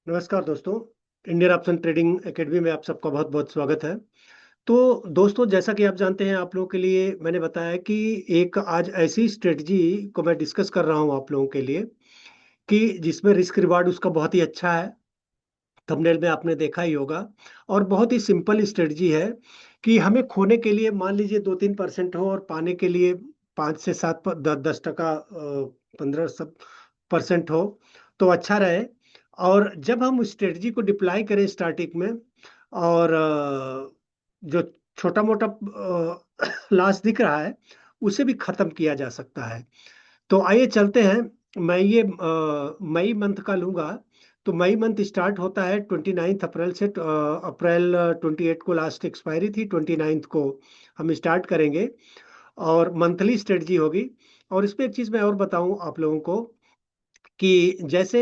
नमस्कार दोस्तों। Indian option trading academy में आप सबका बहुत बहुत स्वागत है। तो दोस्तों, जैसा कि आप जानते हैं, आप लोगों के लिए मैंने बताया कि एक आज ऐसी स्ट्रेटजी को मैं डिस्कस कर रहा हूं आप लोगों के लिए कि जिसमें रिस्क रिवार्ड उसका बहुत ही अच्छा है। थंबनेल में आपने देखा ही होगा। और बहुत ही सिंपल स्ट्रेटजी है कि हमें खोने के लिए मान लीजिए 2-3% हो और पाने के लिए 5 से 7 10 टका 15% हो तो अच्छा रहे। और जब हम स्ट्रेटजी को डिप्लाई करें स्टार्टिंग में और जो छोटा मोटा लॉस दिख रहा है उसे भी खत्म किया जा सकता है। तो आइए चलते हैं। मैं ये मई मंथ का लूंगा। तो मई मंथ स्टार्ट होता है 29 अप्रैल से। अप्रैल 28 को लास्ट एक्सपायरी थी, 29 को हम स्टार्ट करेंगे और मंथली स्ट्रेटजी होगी। और इसमें एक चीज़ मैं और बताऊं आप लोगों को कि जैसे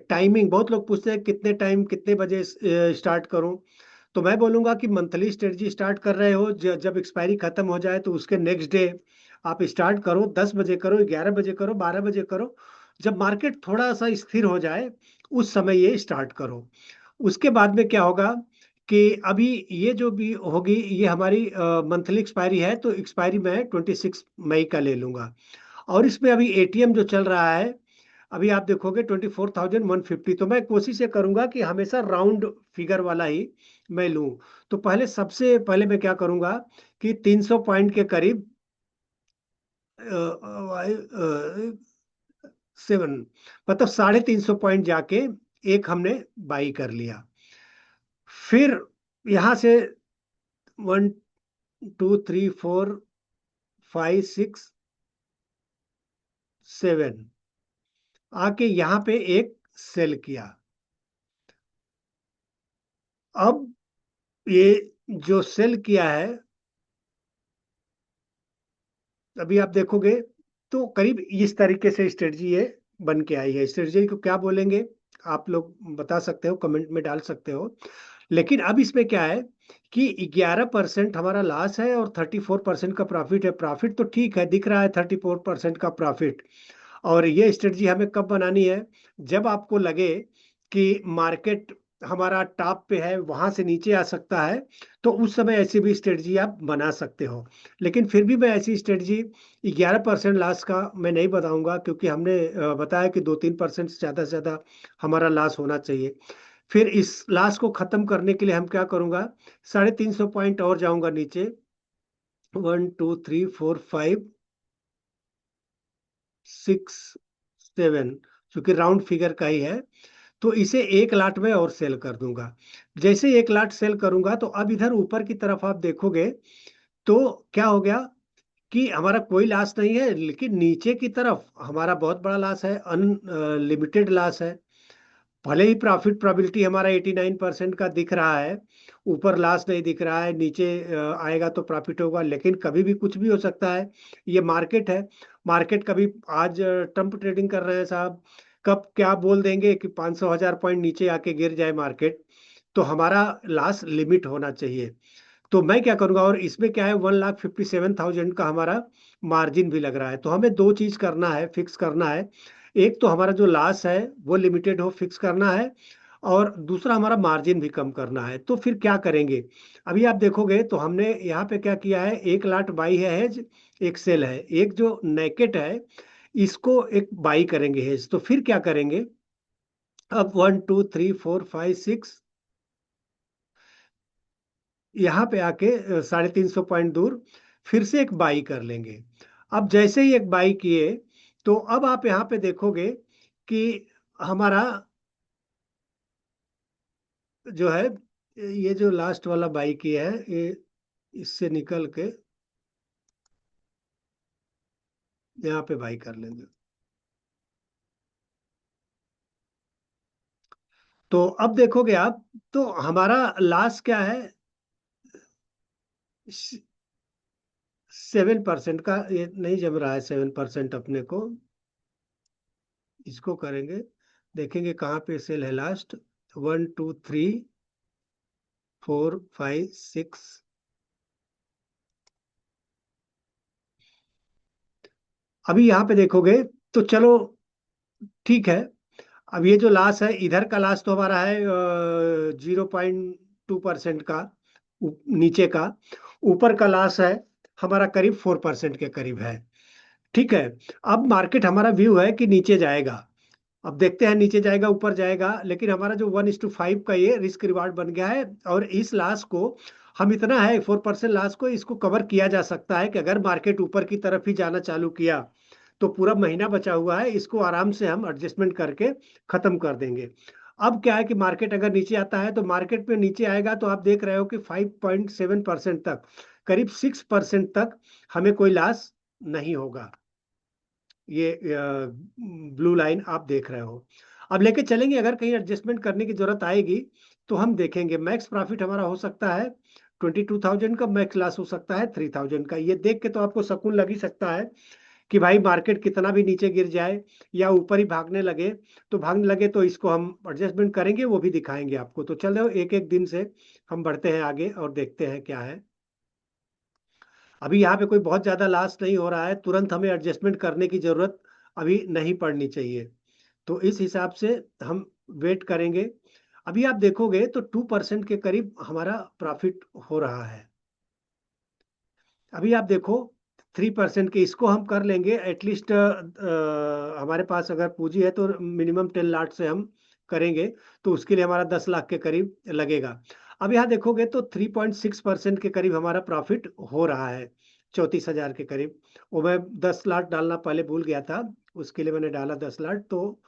टाइमिंग, बहुत लोग पूछते हैं कितने टाइम कितने बजे स्टार्ट करूं। तो मैं बोलूंगा कि मंथली स्ट्रेटजी स्टार्ट कर रहे हो, जब एक्सपायरी खत्म हो जाए तो उसके नेक्स्ट डे आप स्टार्ट करो। 10 बजे करो, 11 बजे करो, 12 बजे करो। जब मार्केट थोड़ा सा स्थिर हो जाए उस समय ये स्टार्ट करो। उसके बाद में क्या होगा कि अभी ये जो भी होगी ये हमारी मंथली एक्सपायरी है, तो एक्सपायरी मैं 26 मई का ले लूंगा। और इसमें अभी एटीएम जो चल रहा है, अभी आप देखोगे 24,150। तो मैं कोशिश ये करूंगा कि हमेशा राउंड फिगर वाला ही मैं लूं। तो सबसे पहले मैं क्या करूंगा कि 300 पॉइंट के करीब 7, मतलब 350 पॉइंट जाके एक हमने बाई कर लिया। फिर यहां से 1 2 3 4 5 6 7 आके यहाँ पे एक सेल किया। अब ये जो सेल किया है, अभी आप देखोगे तो करीब इस तरीके से स्ट्रेटजी ये बन के आई है। स्ट्रेटजी को क्या बोलेंगे आप लोग बता सकते हो, कमेंट में डाल सकते हो। लेकिन अब इसमें क्या है कि 11% हमारा लॉस है और 34% का प्रॉफिट है। प्रॉफिट तो ठीक है, दिख रहा है 34% का प्रॉफिट। और ये स्ट्रेटजी हमें कब बनानी है? जब आपको लगे कि मार्केट हमारा टॉप पे है, वहां से नीचे आ सकता है, तो उस समय ऐसी भी स्ट्रेटजी आप बना सकते हो। लेकिन फिर भी मैं ऐसी स्ट्रेटजी 11% लॉस का मैं नहीं बताऊंगा, क्योंकि हमने बताया कि 2-3% से ज़्यादा हमारा लॉस होना चाहिए। फिर इस लॉस को खत्म करने के लिए हम क्या करूंगा, 350 पॉइंट और जाऊंगा नीचे। 1 2 3 4 5 6 7, क्योंकि राउंड फिगर का ही है। तो इसे 1 लाट में और सेल कर दूंगा। जैसे 1 लाट सेल करूंगा तो अब इधर ऊपर की तरफ आप देखोगे तो क्या हो गया कि हमारा कोई लॉस नहीं है, लेकिन नीचे की तरफ हमारा बहुत बड़ा लॉस है, अनलिमिटेड लॉस है। भले ही प्रॉफिट प्रोबेबिलिटी हमारा 89% का दिख रहा है, ऊपर लॉस नहीं दिख रहा है, नीचे आएगा तो प्रॉफिट होगा, लेकिन कभी भी कुछ भी हो सकता है। ये मार्केट है। मार्केट कभी आज ट्रम्प ट्रेडिंग कर रहे हैं साहब, कब क्या बोल देंगे कि 500 1000 पॉइंट नीचे आके गिर जाए मार्केट। तो हमारा लॉस लिमिट होना चाहिए। तो मैं क्या करूंगा, और इसमें क्या है 1,57,000 का हमारा मार्जिन भी लग रहा है। तो हमें दो चीज करना है, फिक्स करना है। एक तो हमारा जो लॉस है वो लिमिटेड हो, फिक्स करना है। और दूसरा हमारा मार्जिन भी कम करना है। तो फिर क्या करेंगे? अभी आप देखोगे तो हमने यहाँ पे क्या किया है, 1 लाट बाई है हेज, एक सेल है, एक जो नेकेट है इसको एक बाई करेंगे हेज। तो फिर क्या करेंगे, अब 1 2 3 4 5 6 यहाँ पे आके 350 पॉइंट दूर फिर से एक बाई कर लेंगे। अब जैसे ही एक बाई किए तो अब आप यहाँ पे देखोगे कि हमारा जो है, ये जो लास्ट वाला बाई किया है ये इससे निकल के यहाँ पे बाई कर लेंगे। तो अब देखोगे आप तो हमारा लास्ट क्या है, 7% का। ये नहीं जम रहा है 7% अपने को। इसको करेंगे, देखेंगे कहाँ पे सेल है लास्ट। 1 2 3 4 5 6। अभी यहाँ पे देखोगे तो चलो ठीक है। अब ये जो लास्ट है, इधर का लास्ट तो हमारा है 0.2% का, नीचे का। ऊपर का लास्ट है हमारा करीब 4% के करीब है। ठीक है। अब मार्केट, हमारा व्यू है कि नीचे जाएगा। अब देखते हैं नीचे जाएगा ऊपर जाएगा, लेकिन हमारा जो 1:5 का ये रिस्क रिवार्ड बन गया है। और इस लाश को हम, इतना है 4% लाश को इसको कवर किया जा सकता है कि अगर मार्केट ऊपर की तरफ ही जाना चालू किया तो पूरा महीना बचा हुआ है, इसको आराम से हम एडजस्टमेंट करके खत्म कर देंगे। अब क्या है कि मार्केट अगर नीचे आता है, तो मार्केट में नीचे आएगा तो आप देख रहे हो कि 5.7% तक, करीब 6% तक हमें कोई लॉस नहीं होगा। ये ब्लू लाइन आप देख रहे हो। अब लेके चलेंगे, अगर कहीं एडजस्टमेंट करने की जरूरत आएगी तो हम देखेंगे। मैक्स प्रॉफिट हमारा हो सकता है 22,000 का, मैक्स लॉस हो सकता है 3,000 का। ये देख के तो आपको सुकून लग ही सकता है कि भाई मार्केट कितना भी नीचे गिर जाए या ऊपर ही भागने लगे, तो भागने लगे तो इसको हम एडजस्टमेंट करेंगे, वो भी दिखाएंगे आपको। तो चलो एक एक दिन से हम बढ़ते हैं आगे और देखते हैं क्या है। अभी यहाँ पे कोई बहुत ज्यादा लॉस नहीं हो रहा है, तुरंत हमें एडजस्टमेंट करने की जरूरत अभी नहीं पड़नी चाहिए। तो इस हिसाब से हम वेट करेंगे। अभी आप देखोगे तो 2% के करीब हमारा प्रॉफिट हो रहा है। अभी आप देखो 3% के, इसको हम कर लेंगे एटलीस्ट। हमारे पास अगर पूंजी है तो मिनिमम 10 लाख से हम करेंगे, तो उसके लिए हमारा 10 लाख के करीब लगेगा। अब यहाँ देखोगे तो 3.6% के करीब हमारा प्रॉफिट हो रहा है, 34,000 के करीब। वो मैं 10 लाख डालना पहले भूल गया था, उसके लिए मैंने डाला 10 लाख। तो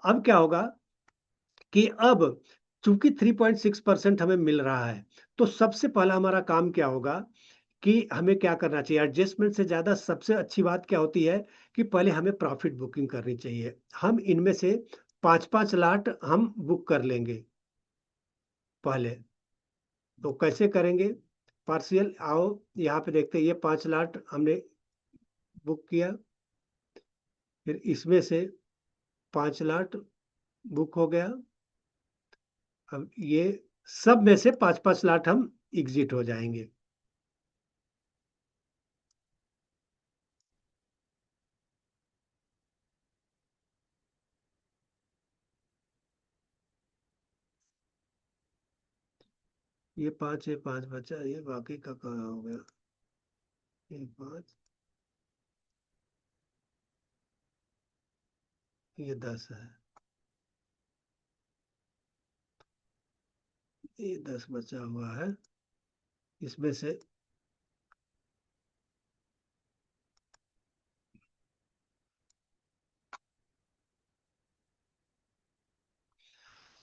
अब क्या होगा कि अब चूंकि 3.6% हमें मिल रहा है, तो सबसे पहला हमारा काम क्या होगा कि हमें क्या करना चाहिए। एडजस्टमेंट से ज्यादा सबसे अच्छी बात क्या होती है कि पहले हमें प्रॉफिट बुकिंग करनी चाहिए। हम इनमें से 5-5 लाट हम बुक कर लेंगे पहले। तो कैसे करेंगे पार्शियल, आओ यहाँ पे देखते हैं। ये 5 लाट हमने बुक किया, फिर इसमें से 5 लाट बुक हो गया। अब ये सब में से 5-5 लाट हम एग्जिट हो जाएंगे। ये 5 है, 5 बचा, ये बाकी का कहाँ हो गया। ये 5, ये 10 है, ये 10 बचा हुआ है। इसमें से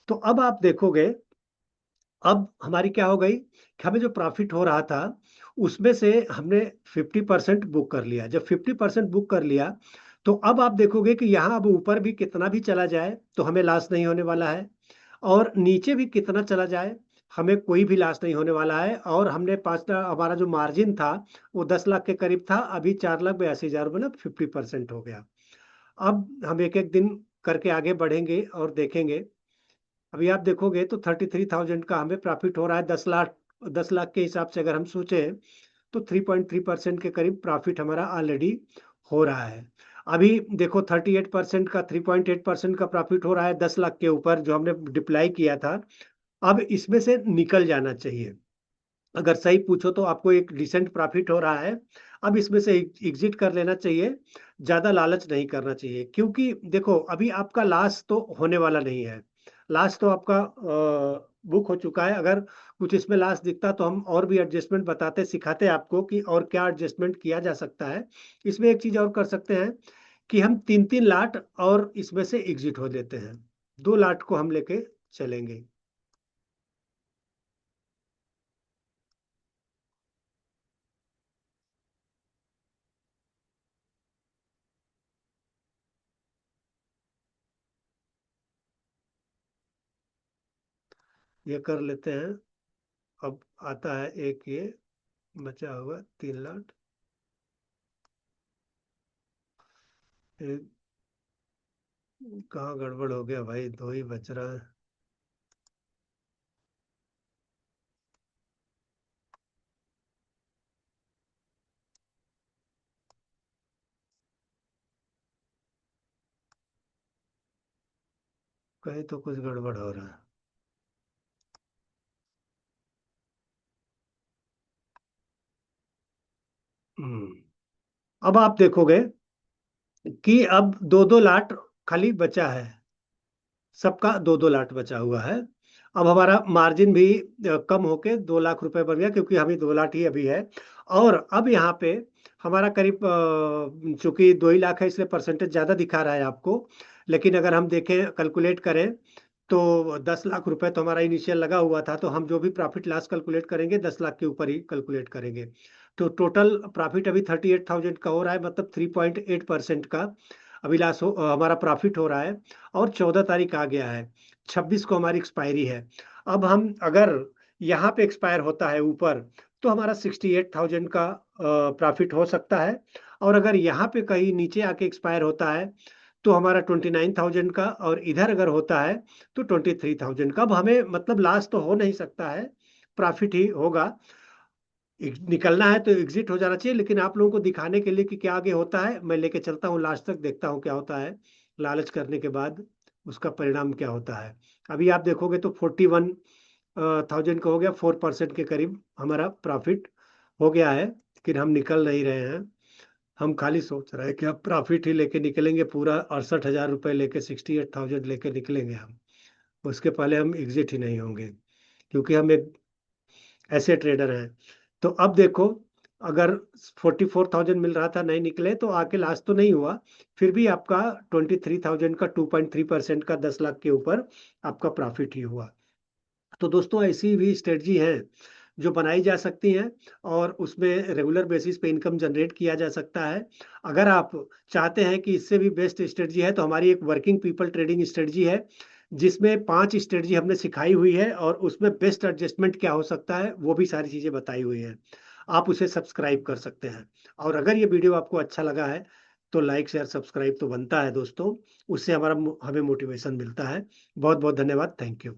तो अब आप देखोगे, अब हमारी क्या हो गई कि हमें जो प्रॉफिट हो रहा था उसमें से हमने 50% बुक कर लिया। जब 50% बुक कर लिया, तो अब आप देखोगे कि यहाँ अब ऊपर भी कितना भी चला जाए तो हमें लॉस नहीं होने वाला है, और नीचे भी कितना चला जाए हमें कोई भी लॉस नहीं होने वाला है। और हमने 5 लाख, हमारा जो मार्जिन था वो 10 लाख के करीब था, अभी 4,82,000 मतलब 50% हो गया। अब हम एक एक दिन करके आगे बढ़ेंगे और देखेंगे। अभी आप देखोगे तो 33,000 का हमें प्रॉफिट हो रहा है। 10 लाख, 10 लाख के हिसाब से अगर हम सोचे तो 3.3% के करीब प्रॉफिट हमारा ऑलरेडी हो रहा है। अभी देखो 38% का, 3.8% का प्रॉफिट हो रहा है 10 लाख के ऊपर जो हमने डिप्लाई किया था। अब इसमें से निकल जाना चाहिए। अगर सही पूछो तो आपको एक डिसेंट प्रॉफिट हो रहा है, अब इसमें से एग्जिट कर लेना चाहिए। ज्यादा लालच नहीं करना चाहिए, क्योंकि देखो अभी आपका लॉस तो होने वाला नहीं है। लॉस तो आपका बुक हो चुका है। अगर कुछ इसमें लॉस दिखता तो हम और भी एडजस्टमेंट बताते, सिखाते आपको कि और क्या एडजस्टमेंट किया जा सकता है। इसमें एक चीज और कर सकते हैं कि हम 3-3 लाट और इसमें से एग्जिट हो लेते हैं। 2 लाट को हम लेके चलेंगे। ये कर लेते हैं। अब आता है एक ये बचा हुआ 3 लाख। ये कहाँ गड़बड़ हो गया भाई, दो ही बच रहा है। कहीं तो कुछ गड़बड़ हो रहा है। अब आप देखोगे कि अब दो दो लाट खाली बचा है, सबका दो दो लाट बचा हुआ है। अब हमारा मार्जिन भी कम होके 2 लाख रुपए बन गया, क्योंकि हमें 2 लाख ही अभी है। और अब यहाँ पे हमारा करीब चूंकि 2 ही लाख है इसलिए परसेंटेज ज्यादा दिखा रहा है आपको। लेकिन अगर हम देखें, कैलकुलेट करें, तो 10 लाख रुपए तो हमारा इनिशियल लगा हुआ था, तो हम जो भी प्रॉफिट लॉस कैलकुलेट करेंगे 10 लाख के ऊपर ही कैलकुलेट करेंगे। तो टोटल प्रॉफिट अभी 38,000 का हो रहा है, मतलब 3.8% का अभिलाष हमारा प्रॉफिट हो रहा है। और 14 तारीख आ गया है, 26 को हमारी एक्सपायरी है। अब हम अगर यहाँ पे एक्सपायर होता है ऊपर, तो हमारा 68,000 का प्रॉफिट हो सकता है। और अगर यहाँ पे कहीं नीचे आके एक्सपायर होता है, तो हमारा 29,000 का, और इधर अगर होता है तो 23,000 का। अब हमें मतलब लॉस तो हो नहीं सकता है, प्रॉफिट ही होगा। निकलना है तो एग्जिट हो जाना चाहिए, लेकिन आप लोगों को दिखाने के लिए कि क्या आगे होता है, मैं लेके चलता हूँ लास्ट तक, देखता हूँ क्या होता है। लालच करने के बाद उसका परिणाम क्या होता है। अभी आप देखोगे तो 41,000 का हो गया, 4% के करीब हमारा प्रॉफिट हो गया है। लेकिन हम निकल नहीं रहे हैं, हम खाली सोच रहे हैं कि अब प्रॉफिट ही लेके निकलेंगे, पूरा 68,000 रुपये लेके, 68,000 लेके निकलेंगे हम। उसके पहले हम एग्जिट ही नहीं होंगे, क्योंकि हम एक ऐसे ट्रेडर हैं। तो अब देखो, अगर 44,000 मिल रहा था, नहीं निकले तो आके लास्ट तो नहीं हुआ, फिर भी आपका 23,000 का 2.3% का 10 लाख के ऊपर आपका प्रॉफिट ही हुआ। तो दोस्तों, ऐसी भी स्ट्रेटजी है जो बनाई जा सकती हैं, और उसमें रेगुलर बेसिस पे इनकम जनरेट किया जा सकता है। अगर आप चाहते हैं कि इससे भी बेस्ट स्ट्रेटजी है, तो हमारी एक वर्किंग पीपल ट्रेडिंग स्ट्रेटजी है, जिसमें 5 स्ट्रेटजी हमने सिखाई हुई है, और उसमें बेस्ट एडजस्टमेंट क्या हो सकता है वो भी सारी चीज़ें बताई हुई हैं। आप उसे सब्सक्राइब कर सकते हैं। और अगर ये वीडियो आपको अच्छा लगा है, तो लाइक शेयर सब्सक्राइब तो बनता है दोस्तों, उससे हमें मोटिवेशन मिलता है। बहुत बहुत धन्यवाद, थैंक यू।